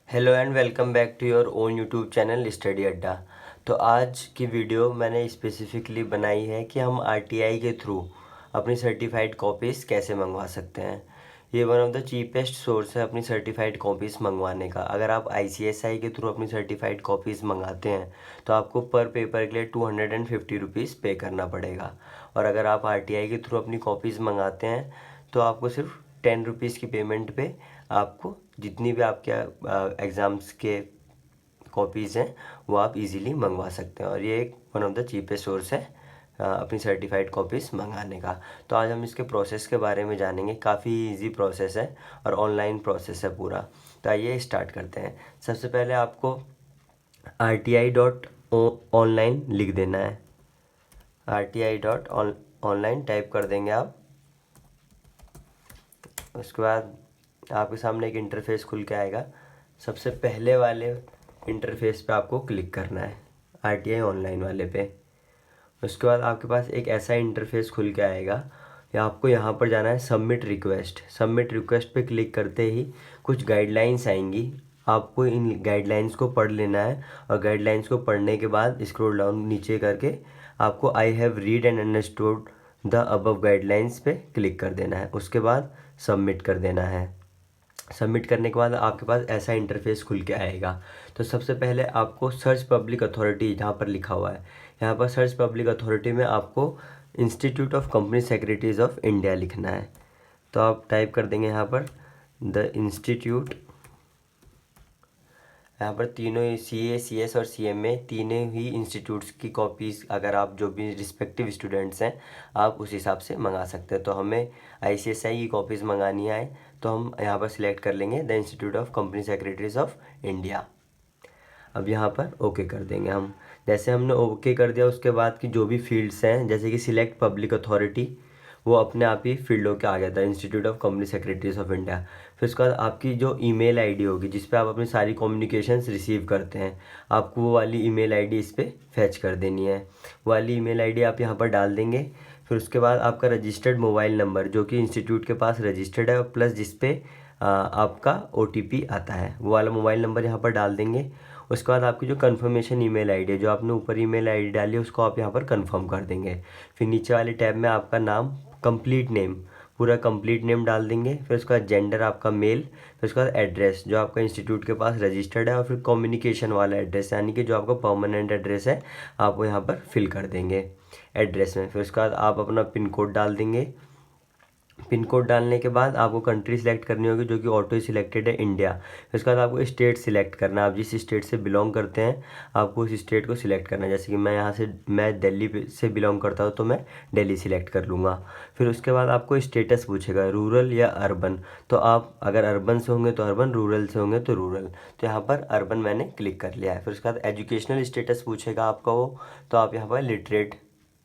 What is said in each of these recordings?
Hello and welcome back to your own YouTube channel Study Adda. तो आज की video मैंने स्पेसिफिकली बनाई है कि हम आरटीआई के थ्रू अपनी सर्टिफाइड कॉपीज़ कैसे मंगवा सकते हैं। ये one of the cheapest source है अपनी सर्टिफाइड कॉपीज़ मंगवाने का। अगर आप आईसीएसआई के थ्रू अपनी सर्टिफाइड कॉपीज़ मंगाते हैं तो आपको पर पेपर के लिए 250 रुपीज़ पे करना पड़ेगा। और अगर आप आरटीआई के थ्रू अपनी कॉपीज़ मंगाते हैं तो आपको सिर्फ 10 रुपीज़ की पेमेंट पे आपको जितनी भी आपके एग्ज़ाम्स के कॉपीज़ हैं वो आप इजीली मंगवा सकते हैं। और ये एक one of the cheapest source है अपनी सर्टिफाइड कॉपीज़ मंगाने का। तो आज हम इसके प्रोसेस के बारे में जानेंगे। काफ़ी इजी प्रोसेस है और ऑनलाइन प्रोसेस है पूरा। तो आइए स्टार्ट करते हैं। सबसे पहले आपको RTI.online लिख देना है। RTI.online टाइप कर देंगे आप। उसके बाद आपके सामने एक इंटरफेस खुल के आएगा। सबसे पहले वाले इंटरफेस पे आपको क्लिक करना है, आरटीआई ऑनलाइन वाले पे। उसके बाद आपके पास एक ऐसा इंटरफेस खुल के आएगा या आपको यहाँ पर जाना है सबमिट रिक्वेस्ट। सबमिट रिक्वेस्ट पे क्लिक करते ही कुछ गाइडलाइंस आएंगी। आपको इन गाइडलाइंस को पढ़ लेना है और गाइडलाइंस को पढ़ने के बाद स्क्रॉल डाउन नीचे करके आपको I have read and understood the above guidelines पे क्लिक कर देना है। उसके बाद सबमिट कर देना है। सबमिट करने के बाद आपके पास ऐसा इंटरफेस खुल के आएगा। तो सबसे पहले आपको सर्च पब्लिक अथॉरिटी जहाँ पर लिखा हुआ है, यहाँ पर सर्च पब्लिक अथॉरिटी में आपको institute of company secretaries of India लिखना है। तो आप टाइप कर देंगे यहाँ पर द इंस्टीट्यूट। यहाँ पर तीनों CA, CS और CMA तीनों ही इंस्टीट्यूट्स की कॉपीज़ अगर आप जो भी रिस्पेक्टिव स्टूडेंट्स हैं आप उस हिसाब से मंगा सकते हैं। तो हमें ICSI की कॉपीज़ मंगानी है तो हम यहाँ पर सिलेक्ट कर लेंगे the institute of company secretaries of India. अब यहाँ पर ओके कर देंगे हम। जैसे हमने ओके कर दिया उसके बाद की जो भी फील्ड्स हैं जैसे कि सिलेक्ट पब्लिक अथॉरिटी वो अपने आप ही फील्ड होके आ गया था, institute of company secretaries of India. फिर उसके बाद आपकी जो ईमेल आईडी होगी जिस पे आप अपनी सारी कम्युनिकेशंस रिसीव करते हैं आपको वो वाली ईमेल आईडी इस पर फैच कर देनी है। वो वाली ईमेल आईडी आप यहाँ पर डाल देंगे। फिर उसके बाद आपका रजिस्टर्ड मोबाइल नंबर जो कि इंस्टीट्यूट के पास रजिस्टर्ड है प्लस जिस पे आपका OTP आता है वो वाला मोबाइल नंबर यहाँ पर डाल देंगे। उसके बाद आपकी जो कन्फर्मेशन ईमेल आईडी है जो आपने ऊपर ईमेल आईडी डाली है उसको आप यहाँ पर कन्फर्म कर देंगे। फिर नीचे वाले टैब में आपका नाम, कंप्लीट नेम, पूरा कंप्लीट नेम डाल देंगे। फिर उसके बाद जेंडर आपका मेल। फिर उसके बाद एड्रेस जो आपका इंस्टीट्यूट के पास रजिस्टर्ड है और फिर कम्युनिकेशन वाला एड्रेस यानी कि जो आपका परमानेंट एड्रेस है आप वो यहाँ पर फिल कर देंगे एड्रेस में। फिर उसके बाद आप अपना पिन कोड डाल देंगे। पिन कोड डालने के बाद आपको कंट्री सिलेक्ट करनी होगी जो कि ऑटो सिलेक्टेड है इंडिया। फिर उसके बाद आपको स्टेट सिलेक्ट करना है। आप जिस स्टेट से बिलोंग करते हैं आपको उस स्टेट को सिलेक्ट करना है। जैसे कि मैं दिल्ली से बिलोंग करता हूँ तो मैं दिल्ली सिलेक्ट कर लूँगा। फिर उसके बाद आपको स्टेटस पूछेगा रूरल या अर्बन। तो आप अगर अर्बन से होंगे तो अर्बन, रूरल से होंगे तो रूरल। तो यहाँ पर अर्बन मैंने क्लिक कर लिया है। फिर उसके बाद एजुकेशनल स्टेटस पूछेगा आपका वो, तो आप यहाँ पर लिटरेट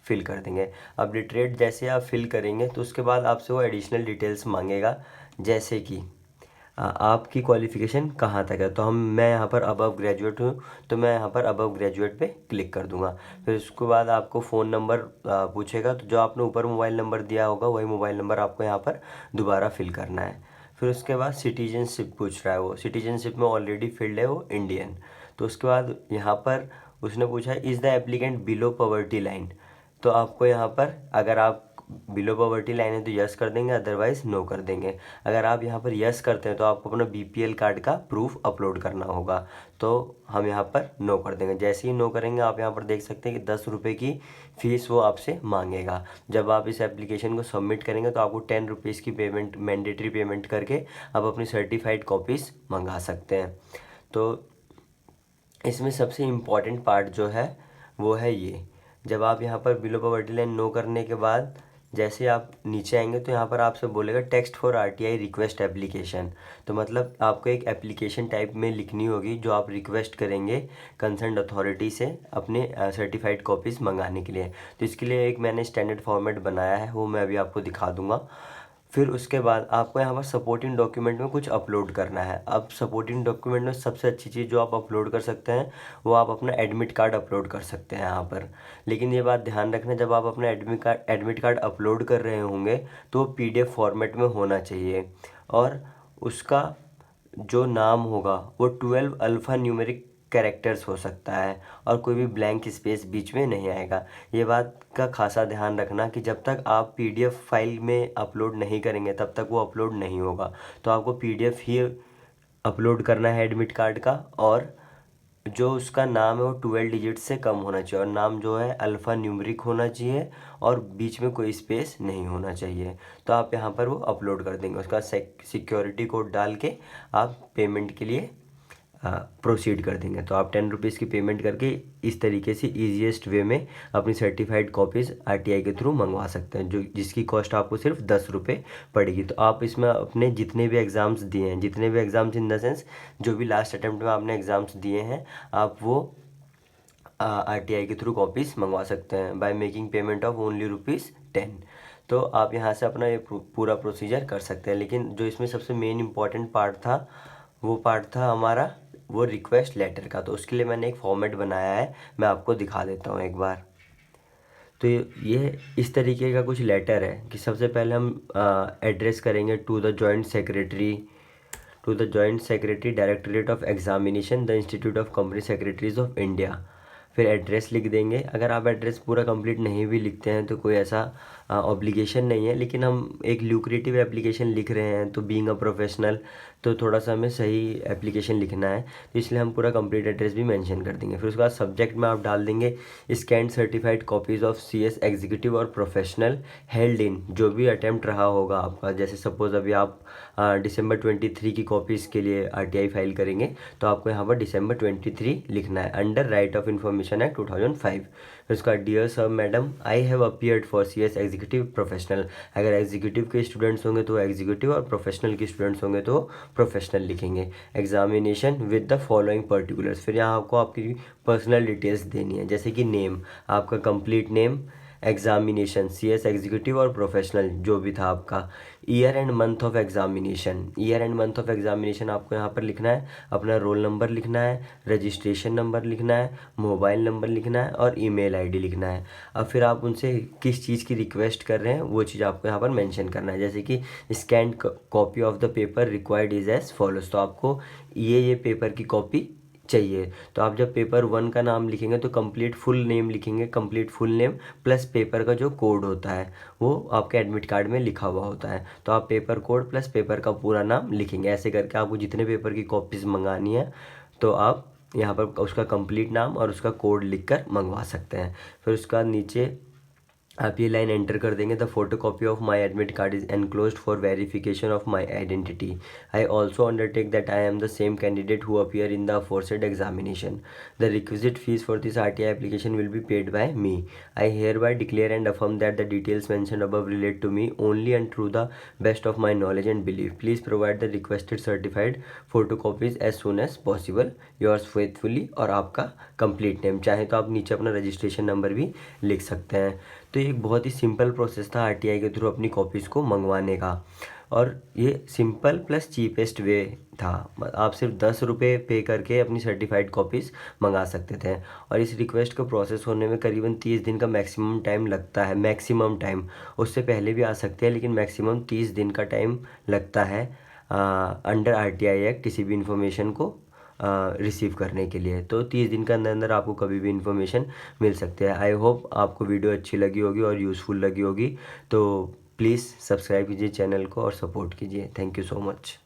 फिल कर देंगे। अब लिटरेट जैसे आप फिल करेंगे तो उसके बाद आपसे वो एडिशनल डिटेल्स मांगेगा जैसे कि आपकी क्वालिफ़िकेशन कहाँ तक है। तो मैं यहाँ पर अबव ग्रेजुएट हूँ तो मैं यहाँ पर अबव ग्रेजुएट पे क्लिक कर दूँगा। फिर उसके बाद आपको फ़ोन नंबर पूछेगा तो जो आपने ऊपर मोबाइल नंबर दिया होगा वही मोबाइल नंबर आपको यहाँ पर दोबारा फिल करना है। फिर उसके बाद सिटीजनशिप पूछ रहा है, वो सिटीजनशिप में ऑलरेडी फिल्ड है वो इंडियन। तो उसके बाद यहाँ पर उसने पूछा है is the applicant below poverty line. तो आपको यहाँ पर अगर आप बिलो पॉवर्टी लाइन है तो यस कर देंगे, अदरवाइज नो कर देंगे। अगर आप यहाँ पर यस करते हैं तो आपको अपना BPL कार्ड का प्रूफ अपलोड करना होगा। तो हम यहाँ पर नो कर देंगे। जैसे ही नो करेंगे आप यहाँ पर देख सकते हैं कि 10 रुपये की फ़ीस वो आपसे मांगेगा। जब आप इस एप्लीकेशन को सबमिट करेंगे तो आपको 10 रुपीज़ की पेमेंट, मैंडेटरी पेमेंट करके आप अपनी सर्टिफाइड कॉपीज़ मंगा सकते हैं। तो इसमें सबसे इम्पॉर्टेंट पार्ट जो है वो है ये, जब आप यहाँ पर बिलो पॉवर्टी लाइन नो करने के बाद जैसे आप नीचे आएंगे तो यहाँ पर आपसे बोलेगा text for RTI request application. तो मतलब आपको एक एप्लीकेशन टाइप में लिखनी होगी जो आप रिक्वेस्ट करेंगे कंसर्न अथॉरिटी से अपने सर्टिफाइड कॉपीज़ मंगाने के लिए। तो इसके लिए एक मैंने स्टैंडर्ड फॉर्मेट बनाया है वो मैं अभी आपको दिखा दूँगा। फिर उसके बाद आपको यहाँ पर सपोर्टिंग डॉक्यूमेंट में कुछ अपलोड करना है। अब सपोर्टिंग डॉक्यूमेंट में सबसे अच्छी चीज़ जो आप अपलोड कर सकते हैं वो आप अपना एडमिट कार्ड अपलोड कर सकते हैं यहाँ पर। लेकिन ये बात ध्यान रखना जब आप अपना एडमिट कार्ड अपलोड कर रहे होंगे तो वो PDF फॉर्मेट में होना चाहिए और उसका जो नाम होगा वो 12 अल्फ़ा न्यूमेरिक कैरेक्टर्स हो सकता है और कोई भी ब्लैंक स्पेस बीच में नहीं आएगा। ये बात का खासा ध्यान रखना कि जब तक आप पीडीएफ फाइल में अपलोड नहीं करेंगे तब तक वो अपलोड नहीं होगा। तो आपको पीडीएफ ही अपलोड करना है एडमिट कार्ड का, और जो उसका नाम है वो 12 डिजिट से कम होना चाहिए, और नाम जो है अल्फ़ा न्यूमेरिक होना चाहिए और बीच में कोई स्पेस नहीं होना चाहिए। तो आप यहाँ पर वो अपलोड कर देंगे, उसका सिक्योरिटी कोड डाल के आप पेमेंट के लिए प्रोसीड कर देंगे। तो आप 10 रुपीज़ की पेमेंट करके इस तरीके से ईजीएस्ट वे में अपनी सर्टिफाइड कॉपीज़ आरटीआई के थ्रू मंगवा सकते हैं, जो जिसकी कॉस्ट आपको सिर्फ 10 रुपये पड़ेगी। तो आप इसमें अपने जितने भी एग्ज़ाम्स दिए हैं, जितने भी एग्ज़ाम्स इन द सेंस जो भी लास्ट अटैम्प्ट में आपने एग्ज़ाम्स दिए हैं, आप वो आरटीआई के थ्रू कॉपीज़ मंगवा सकते हैं by making payment of only ₹10। तो आप यहाँ से अपना ये पूरा प्रोसीजर कर सकते हैं। लेकिन जो इसमें सबसे मेन इम्पॉर्टेंट पार्ट था, वो पार्ट था हमारा वो रिक्वेस्ट लेटर का। तो उसके लिए मैंने एक फॉर्मेट बनाया है, मैं आपको दिखा देता हूँ एक बार। तो ये इस तरीके का कुछ लेटर है कि सबसे पहले हम एड्रेस करेंगे to the joint secretary directorate of examination the institute of company secretaries of India. फिर एड्रेस लिख देंगे। अगर आप एड्रेस पूरा कंप्लीट नहीं भी लिखते हैं तो कोई ऐसा ऑब्लिगेशन नहीं है, लेकिन हम एक ल्यूक्रेटिव एप्लीकेशन लिख रहे हैं तो बीइंग अ प्रोफेशनल तो थोड़ा सा हमें सही एप्लीकेशन लिखना है, तो इसलिए हम पूरा कंप्लीट एड्रेस भी मेंशन कर देंगे। फिर उसके बाद सब्जेक्ट में आप डाल देंगे scanned certified copies of CS executive और प्रोफेशनल हेल्ड इन, जो भी अटैम्प्ट रहा होगा आपका। जैसे सपोज अभी आप दिसंबर 23 की कॉपीज़ के लिए आरटीआई फाइल करेंगे तो आपको यहाँ पर दिसंबर 23 लिखना है under right of information act 2005। फिर उसका dear sir madam I have appeared for CS executive professional. अगर एग्जीक्यूटिव के स्टूडेंट्स होंगे तो एग्जीक्यूटिव और प्रोफेशनल के स्टूडेंट्स होंगे तो प्रोफेशनल लिखेंगे। Examination with the following particulars. फिर यहाँ आपको आपकी पर्सनल डिटेल्स देनी है, जैसे कि नेम, आपका complete name, examination CS executive और प्रोफेशनल जो भी था आपका, year and month of examination. Year and month of examination आपको यहाँ पर लिखना है, अपना रोल नंबर लिखना है, रजिस्ट्रेशन नंबर लिखना है, मोबाइल नंबर लिखना है और ईमेल आईडी लिखना है। अब फिर आप उनसे किस चीज़ की रिक्वेस्ट कर रहे हैं वो चीज़ आपको यहाँ पर मेंशन करना है, जैसे कि scanned copy of the paper required is as follows. तो आपको ये पेपर की कॉपी चाहिए। तो आप जब पेपर 1 का नाम लिखेंगे तो कंप्लीट फुल नेम लिखेंगे, complete full name plus paper का जो कोड होता है वो आपके एडमिट कार्ड में लिखा हुआ होता है। तो आप पेपर कोड प्लस पेपर का पूरा नाम लिखेंगे। ऐसे करके आपको जितने पेपर की कॉपीज़ मंगानी है तो आप यहाँ पर उसका कंप्लीट नाम और उसका कोड लिखकर मंगवा सकते हैं। फिर उसका नीचे आप ये लाइन एंटर कर देंगे, the photocopy of my admit card is enclosed for verification of my identity. I also undertake that I am the same candidate who appear in the aforesaid examination. The requisite fees for this RTI application will be paid by me. I hereby declare and affirm that the details mentioned above relate to me only and through the best of my knowledge and belief. Please provide the requested certified photocopies as soon as possible. Yours faithfully। और आपका complete name, चाहे तो आप नीचे अपना registration number भी लिख सकते हैं। तो ये एक बहुत ही सिंपल प्रोसेस था आरटीआई के थ्रू अपनी कॉपीज़ को मंगवाने का, और ये सिंपल प्लस चीपेस्ट वे था। आप सिर्फ 10 रुपये पे करके अपनी सर्टिफाइड कॉपीज़ मंगा सकते थे। और इस रिक्वेस्ट को प्रोसेस होने में करीबन 30 दिन का मैक्सिमम टाइम लगता है। मैक्सिमम टाइम, उससे पहले भी आ सकते हैं लेकिन मैक्सिमम 30 दिन का टाइम लगता है अंडर आरटीआई एक्ट किसी भी इन्फॉर्मेशन को रिसीव करने के लिए। तो 30 दिन के अंदर अंदर आपको कभी भी इन्फॉर्मेशन मिल सकती है। आई होप आपको वीडियो अच्छी लगी होगी और यूज़फुल लगी होगी। तो प्लीज़ सब्सक्राइब कीजिए चैनल को और सपोर्ट कीजिए। Thank you so much.